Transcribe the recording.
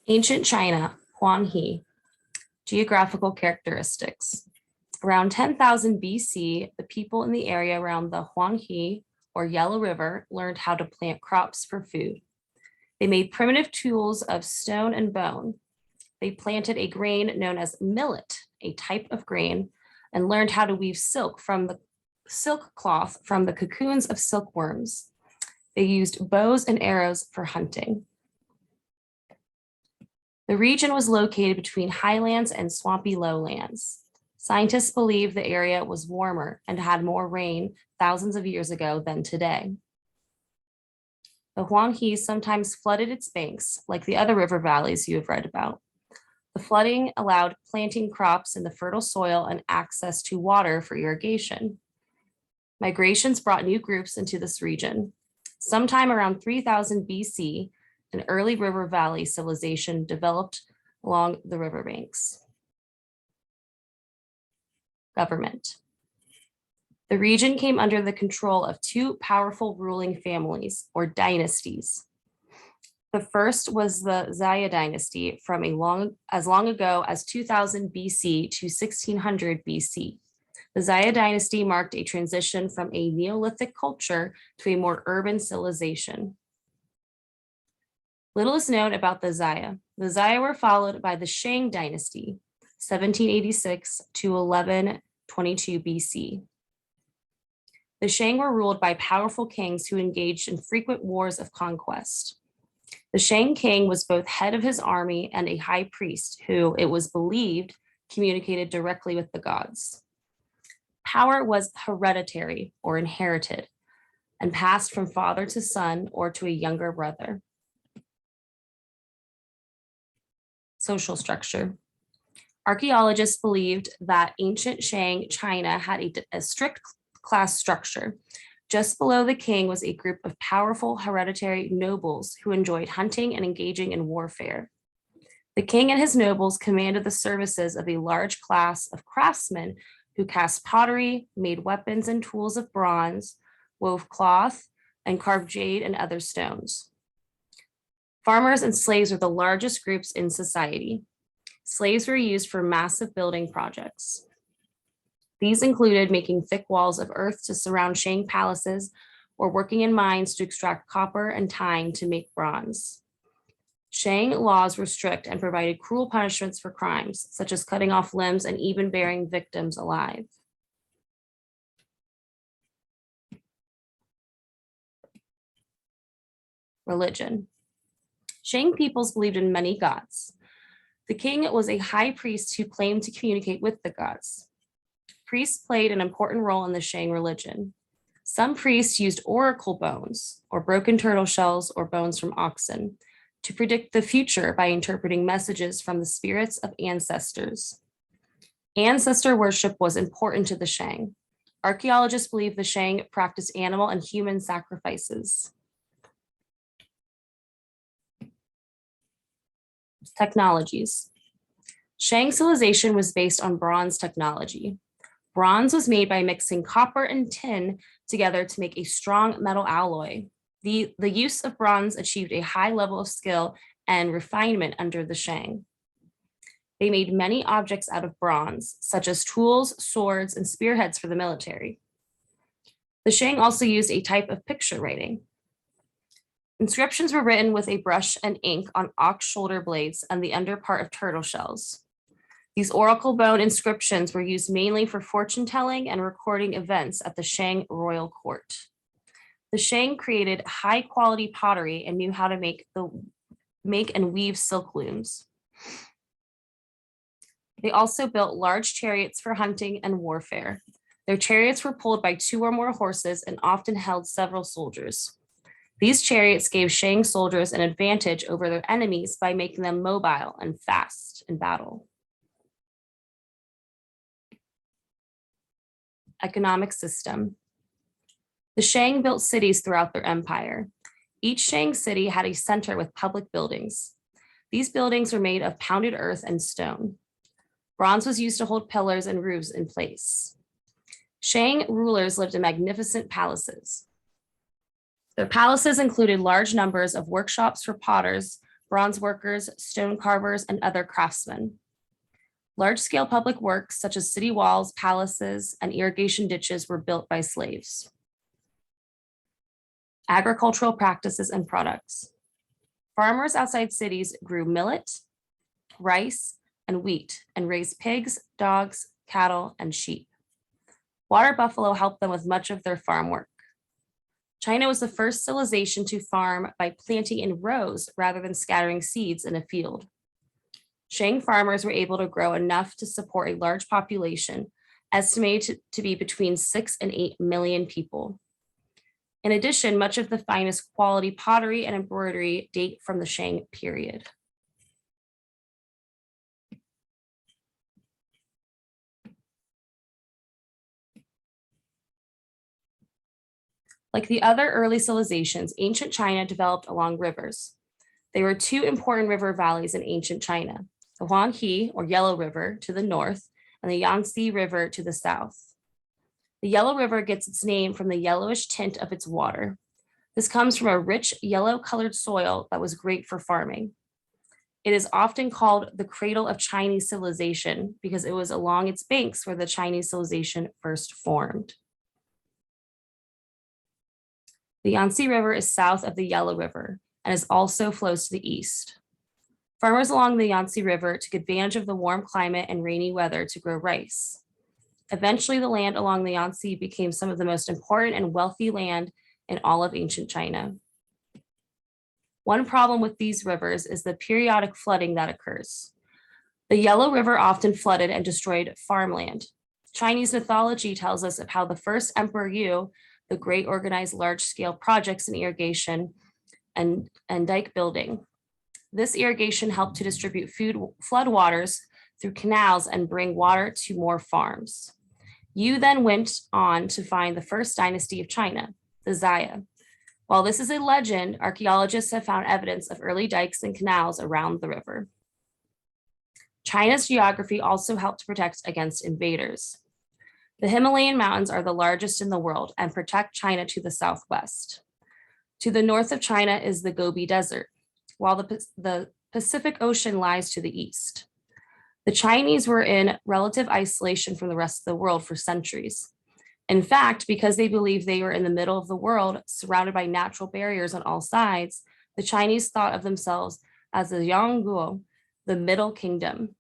Ancient China, Huanghe. Geographical characteristics. Around 10,000 BC, the people in the area around the Huanghe or Yellow River learned how to plant crops for food. They made primitive tools of stone and bone. They planted a grain known as millet, a type of grain, and learned how to weave silk cloth from the cocoons of silkworms. They used bows and arrows for hunting. The region was located between highlands and swampy lowlands. Scientists believe the area was warmer and had more rain thousands of years ago than today. The Huanghe sometimes flooded its banks, like the other river valleys you have read about. The flooding allowed planting crops in the fertile soil and access to water for irrigation. Migrations brought new groups into this region. Sometime around 3000 BC, an early river valley civilization developed along the riverbanks. Government. The region came under the control of two powerful ruling families or dynasties. The first was the Xia dynasty from as long ago as 2000 BC to 1600 BC. The Xia dynasty marked a transition from a Neolithic culture to a more urban civilization. Little is known about the Xia. The Xia were followed by the Shang dynasty, 1786 to 1122 BC. The Shang were ruled by powerful kings who engaged in frequent wars of conquest. The Shang king was both head of his army and a high priest who, it was believed, communicated directly with the gods. Power was hereditary or inherited and passed from father to son or to a younger brother. Social structure. Archaeologists believed that ancient Shang China had a strict class structure. Just below the king was a group of powerful hereditary nobles who enjoyed hunting and engaging in warfare. The king and his nobles commanded the services of a large class of craftsmen who cast pottery, made weapons and tools of bronze, wove cloth, and carved jade and other stones. Farmers and slaves were the largest groups in society. Slaves were used for massive building projects. These included making thick walls of earth to surround Shang palaces or working in mines to extract copper and tin to make bronze. Shang laws were strict and provided cruel punishments for crimes, such as cutting off limbs and even burying victims alive. Religion. Shang peoples believed in many gods. The king was a high priest who claimed to communicate with the gods. Priests played an important role in the Shang religion. Some priests used oracle bones, or broken turtle shells or bones from oxen, to predict the future by interpreting messages from the spirits of ancestors. Ancestor worship was important to the Shang. Archaeologists believe the Shang practiced animal and human sacrifices. Technologies. Shang civilization was based on bronze technology. Bronze was made by mixing copper and tin together to make a strong metal alloy. The use of bronze achieved a high level of skill and refinement under the Shang. They made many objects out of bronze, such as tools, swords, and spearheads for the military. The Shang also used a type of picture writing. Inscriptions were written with a brush and ink on ox shoulder blades and the underpart of turtle shells. These oracle bone inscriptions were used mainly for fortune telling and recording events at the Shang royal court. The Shang created high quality pottery and knew how to make and weave silk looms. They also built large chariots for hunting and warfare. Their chariots were pulled by 2 or more horses and often held several soldiers. These chariots gave Shang soldiers an advantage over their enemies by making them mobile and fast in battle. Economic system. The Shang built cities throughout their empire. Each Shang city had a center with public buildings. These buildings were made of pounded earth and stone. Bronze was used to hold pillars and roofs in place. Shang rulers lived in magnificent palaces. Their palaces included large numbers of workshops for potters, bronze workers, stone carvers, and other craftsmen. Large-scale public works such as city walls, palaces, and irrigation ditches were built by slaves. Agricultural practices and products. Farmers outside cities grew millet, rice, and wheat, and raised pigs, dogs, cattle, and sheep. Water buffalo helped them with much of their farm work. China was the first civilization to farm by planting in rows rather than scattering seeds in a field. Shang farmers were able to grow enough to support a large population, estimated to be between 6 and 8 million people. In addition, much of the finest quality pottery and embroidery date from the Shang period. Like the other early civilizations, ancient China developed along rivers. There were two important river valleys in ancient China, the Huanghe, or Yellow River, to the north, and the Yangtze River to the south. The Yellow River gets its name from the yellowish tint of its water. This comes from a rich yellow-colored soil that was great for farming. It is often called the cradle of Chinese civilization because it was along its banks where the Chinese civilization first formed. The Yangtze River is south of the Yellow River and also flows to the east. Farmers along the Yangtze River took advantage of the warm climate and rainy weather to grow rice. Eventually, the land along the Yangtze became some of the most important and wealthy land in all of ancient China. One problem with these rivers is the periodic flooding that occurs. The Yellow River often flooded and destroyed farmland. Chinese mythology tells us of how the first Emperor Yu the Great organized large-scale projects in irrigation and dike building. This irrigation helped to distribute flood waters through canals and bring water to more farms. Yu then went on to find the first dynasty of China, the Xia. While this is a legend, archaeologists have found evidence of early dikes and canals around the river. China's geography also helped protect against invaders. The Himalayan mountains are the largest in the world and protect China to the southwest. To the north of China is the Gobi Desert, while the Pacific Ocean lies to the east. The Chinese were in relative isolation from the rest of the world for centuries. In fact, because they believed they were in the middle of the world, surrounded by natural barriers on all sides, the Chinese thought of themselves as the Yangguo, the Middle Kingdom.